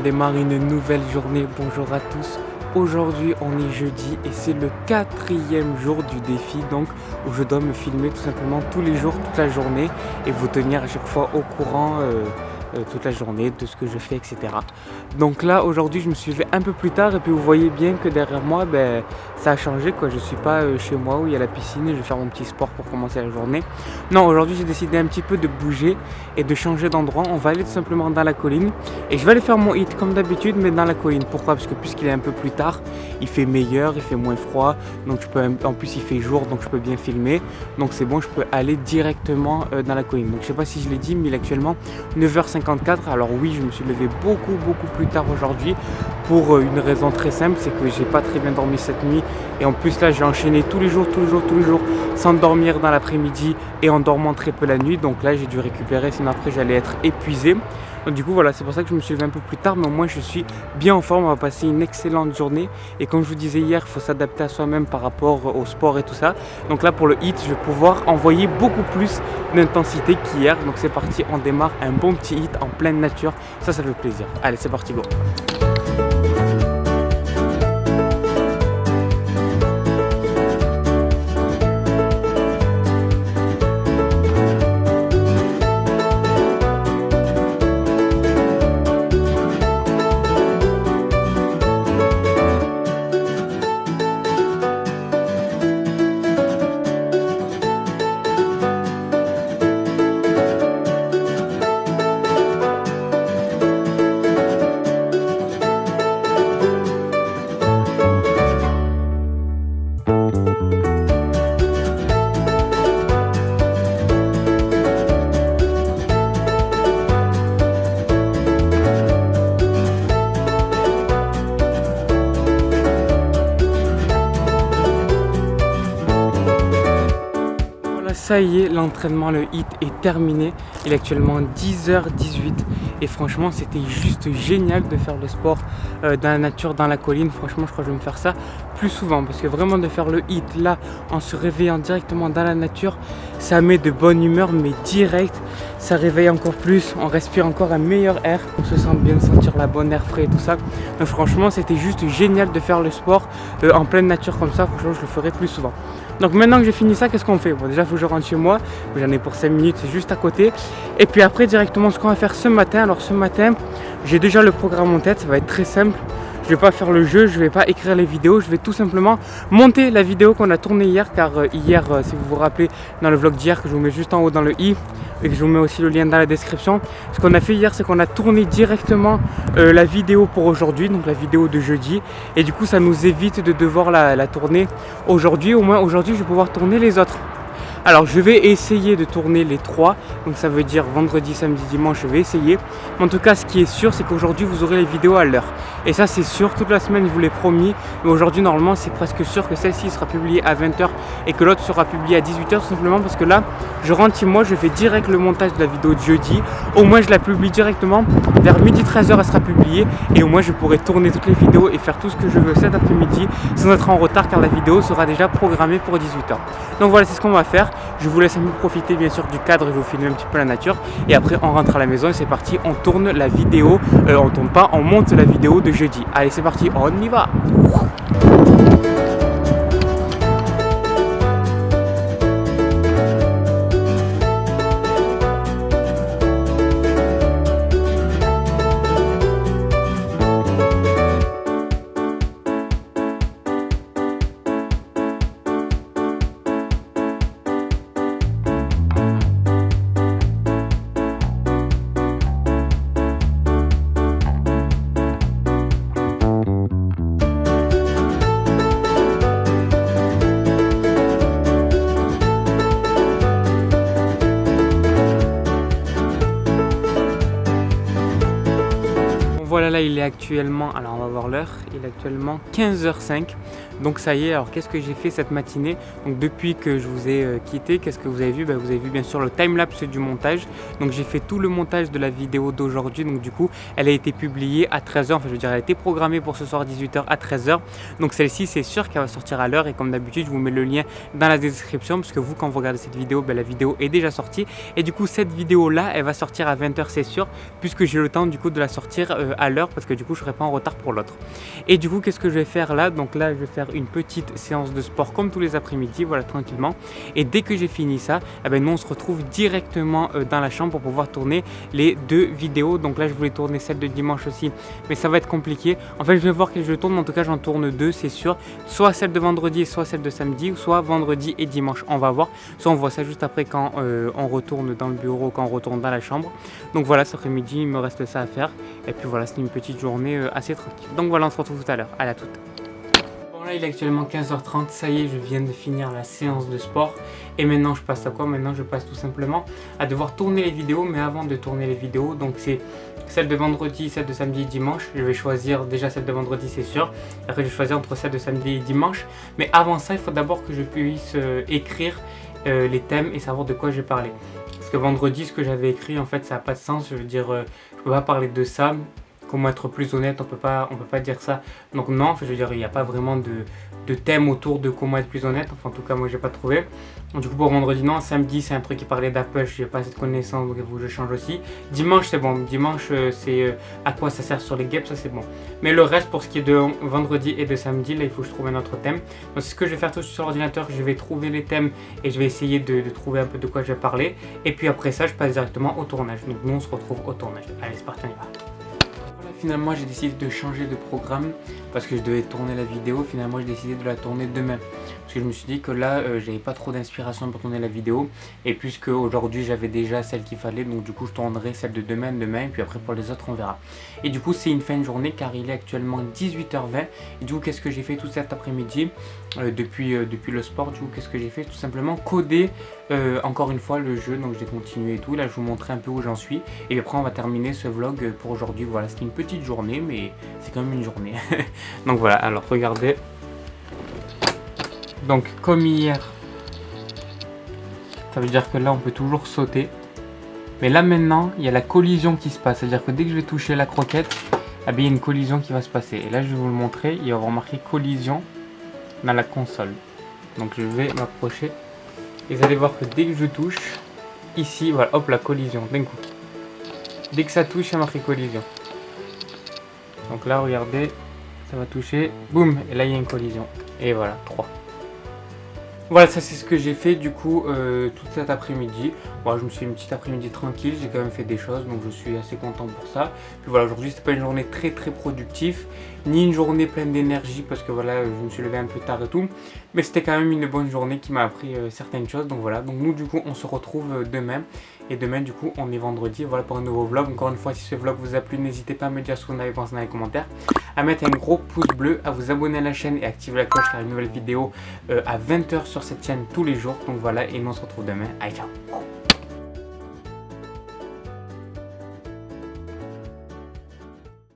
démarre une nouvelle journée. Bonjour à tous. Aujourd'hui, on est jeudi et c'est le 4e jour du défi, donc où je dois me filmer tout simplement tous les jours, toute la journée et vous tenir à chaque fois au courant toute la journée de ce que je fais, etc. Donc là, aujourd'hui, je me suis levé un peu plus tard et puis vous voyez bien que derrière moi, ça a changé quoi. Je suis pas chez moi où il y a la piscine et je vais faire mon petit sport pour commencer la journée. Non, aujourd'hui, j'ai décidé un petit peu de bouger et de changer d'endroit. On va aller tout simplement dans la colline et je vais aller faire mon hit comme d'habitude, mais dans la colline. Pourquoi? Parce que puisqu'il est un peu plus tard, il fait meilleur, il fait moins froid, donc en plus il fait jour, donc je peux bien filmer. Donc c'est bon, je peux aller directement dans la colline. Donc je sais pas si je l'ai dit, mais il est actuellement 9h54. Alors oui, je me suis levé beaucoup plus tard aujourd'hui pour une raison très simple, c'est que j'ai pas très bien dormi cette nuit et en plus là j'ai enchaîné tous les jours sans dormir dans l'après-midi et en dormant très peu la nuit. Donc là j'ai dû récupérer, sinon après j'allais être épuisé. Donc du coup voilà, c'est pour ça que je me suis levé un peu plus tard, mais au moins je suis bien en forme. On va passer une excellente journée et comme je vous disais hier, il faut s'adapter à soi-même par rapport au sport et tout ça. Donc là pour le hit, je vais pouvoir envoyer beaucoup plus d'intensité qu'hier. Donc c'est parti, on démarre un bon petit hit en pleine nature, ça fait plaisir. Allez, c'est parti, go. Ça y est, l'entraînement, le hit est terminé. Il est actuellement 10h18 et franchement c'était juste génial de faire le sport dans la nature, dans la colline. Franchement je crois que je vais me faire ça plus souvent parce que vraiment de faire le hit là en se réveillant directement dans la nature, ça met de bonne humeur mais direct, ça réveille encore plus, on respire encore un meilleur air, on se sent bien, sentir la bonne air frais et tout ça. Donc franchement c'était juste génial de faire le sport en pleine nature comme ça. Franchement je le ferai plus souvent. Donc maintenant que j'ai fini ça, qu'est-ce qu'on fait? Bon, déjà il faut que je rentre chez moi, j'en ai pour 5 minutes, c'est juste à côté. Et puis après directement ce qu'on va faire ce matin. Alors ce matin, j'ai déjà le programme en tête, ça va être très simple. Je vais pas faire le jeu, je vais pas écrire les vidéos, je vais tout simplement monter la vidéo qu'on a tournée hier. Car hier, si vous vous rappelez dans le vlog d'hier que je vous mets juste en haut dans le i et que je vous mets aussi le lien dans la description, ce qu'on a fait hier c'est qu'on a tourné directement la vidéo pour aujourd'hui, donc la vidéo de jeudi, et du coup ça nous évite de devoir la tourner aujourd'hui. Au moins aujourd'hui je vais pouvoir tourner les autres. Alors je vais essayer de tourner les 3, donc ça veut dire vendredi, samedi, dimanche, je vais essayer. Mais en tout cas ce qui est sûr c'est qu'aujourd'hui vous aurez les vidéos à l'heure. Et ça c'est sûr, toute la semaine je vous l'ai promis. Mais aujourd'hui normalement c'est presque sûr que celle-ci sera publiée à 20h et que l'autre sera publiée à 18h, simplement parce que là je rentre chez moi, je fais direct le montage de la vidéo de jeudi. Au moins je la publie directement, vers midi 13h elle sera publiée. Et au moins je pourrai tourner toutes les vidéos et faire tout ce que je veux cet après-midi sans être en retard, car la vidéo sera déjà programmée pour 18h. Donc voilà, c'est ce qu'on va faire. Je vous laisse un peu profiter bien sûr du cadre, je vais vous filmer un petit peu la nature et après on rentre à la maison et c'est parti, on tourne la vidéo, on tourne pas, on monte la vidéo de jeudi. Allez c'est parti, on y va. Voilà, là il est actuellement, alors on va voir l'heure, il est actuellement 15h05. Donc ça y est, alors qu'est-ce que j'ai fait cette matinée? Donc depuis que je vous ai quitté, qu'est-ce que vous avez vu? Vous avez vu bien sûr le timelapse du montage. Donc j'ai fait tout le montage de la vidéo d'aujourd'hui. Donc du coup, elle a été publiée à 13h. Enfin je veux dire, elle a été programmée pour ce soir 18h à 13h. Donc celle-ci, c'est sûr qu'elle va sortir à l'heure. Et comme d'habitude, je vous mets le lien dans la description. Parce que vous, quand vous regardez cette vidéo, la vidéo est déjà sortie. Et du coup, cette vidéo-là, elle va sortir à 20h, c'est sûr. Puisque j'ai le temps du coup de la sortir à l'heure. Parce que que du coup je serai pas en retard pour l'autre. Et du coup qu'est-ce que je vais faire là? Donc là je vais faire une petite séance de sport comme tous les après-midi, voilà, tranquillement. Et dès que j'ai fini ça, nous on se retrouve directement dans la chambre pour pouvoir tourner les 2 vidéos. Donc là je voulais tourner celle de dimanche aussi, mais ça va être compliqué. En fait je vais voir quelle je tourne, en tout cas j'en tourne 2 c'est sûr, soit celle de vendredi, soit celle de samedi, ou soit vendredi et dimanche, on va voir. Soit on voit ça juste après quand on retourne dans le bureau, quand on retourne dans la chambre. Donc voilà, cet après-midi il me reste ça à faire. Et puis voilà, c'est une petite journée assez tranquille. Donc voilà, on se retrouve tout à l'heure. Allez, à toute. Bon là il est actuellement 15h30, ça y est, je viens de finir la séance de sport. Et maintenant je passe à quoi? Maintenant je passe tout simplement à devoir tourner les vidéos. Mais avant de tourner les vidéos, donc c'est celle de vendredi, celle de samedi et dimanche. Je vais choisir déjà celle de vendredi, c'est sûr. Après je vais choisir entre celle de samedi et dimanche. Mais avant ça, il faut d'abord que je puisse écrire les thèmes et savoir de quoi je vais parler. Parce que vendredi, ce que j'avais écrit, en fait, ça n'a pas de sens. Je veux dire, je peux pas parler de ça. Comment être plus honnête, on peut pas dire ça. Donc non, en fait, je veux dire, il n'y a pas vraiment de thème autour de comment être plus honnête. Enfin, en tout cas, moi, j'ai pas trouvé. Donc, du coup, pour vendredi, non. Samedi, c'est un truc qui parlait d'Apple. Je n'ai pas cette connaissance, donc il faut que je change aussi. Dimanche, c'est bon. Dimanche, c'est à quoi ça sert sur les guêpes, ça c'est bon. Mais le reste, pour ce qui est de vendredi et de samedi, là, il faut que je trouve un autre thème. Donc, c'est ce que je vais faire tout sur l'ordinateur. Je vais trouver les thèmes et je vais essayer de trouver un peu de quoi je vais parler. Et puis après ça, je passe directement au tournage. Donc, nous, on se retrouve au tournage. Allez, c'est parti, on y va. Finalement j'ai décidé de changer de programme parce que je devais tourner la vidéo. Finalement j'ai décidé de la tourner demain parce que je me suis dit que là j'avais pas trop d'inspiration pour tourner la vidéo, et puisque aujourd'hui j'avais déjà celle qu'il fallait, donc du coup je tournerai celle de demain et puis après pour les autres on verra. Et du coup c'est une fin de journée car il est actuellement 18h20. Et du coup qu'est-ce que j'ai fait tout cet après-midi depuis le sport? Du coup qu'est-ce que j'ai fait? Tout simplement coder encore une fois le jeu. Donc j'ai continué et tout. Là je vous montrer un peu où j'en suis et après on va terminer ce vlog pour aujourd'hui. Voilà, c'était une petite journée mais c'est quand même une journée. Donc voilà, alors regardez. Donc comme hier, ça veut dire que là on peut toujours sauter. Mais là maintenant il y a la collision qui se passe. C'est-à-dire que dès que je vais toucher la croquette, il y a une collision qui va se passer. Et là je vais vous le montrer, il va y avoir marqué collision dans la console. Donc je vais m'approcher. Et vous allez voir que dès que je touche, ici, voilà, hop, la collision, d'un coup. Dès que ça touche, il y a marqué collision. Donc là, regardez, ça va toucher, boum, et là il y a une collision. Et voilà, 3. Voilà, ça c'est ce que j'ai fait du coup tout cet après-midi. Bon, je me suis fait une petite après-midi tranquille, j'ai quand même fait des choses, donc je suis assez content pour ça. Puis voilà, aujourd'hui c'était pas une journée très productive, ni une journée pleine d'énergie parce que voilà, je me suis levé un peu tard et tout. Mais c'était quand même une bonne journée qui m'a appris certaines choses, donc voilà. Donc nous du coup on se retrouve demain. Et demain du coup on est vendredi, voilà, pour un nouveau vlog. Encore une fois, si ce vlog vous a plu, n'hésitez pas à me dire ce que vous en avez pensé dans les commentaires, à mettre un gros pouce bleu, à vous abonner à la chaîne et à activer la cloche car une nouvelle vidéo à 20h sur cette chaîne tous les jours. Donc voilà, et nous on se retrouve demain. Allez, ciao.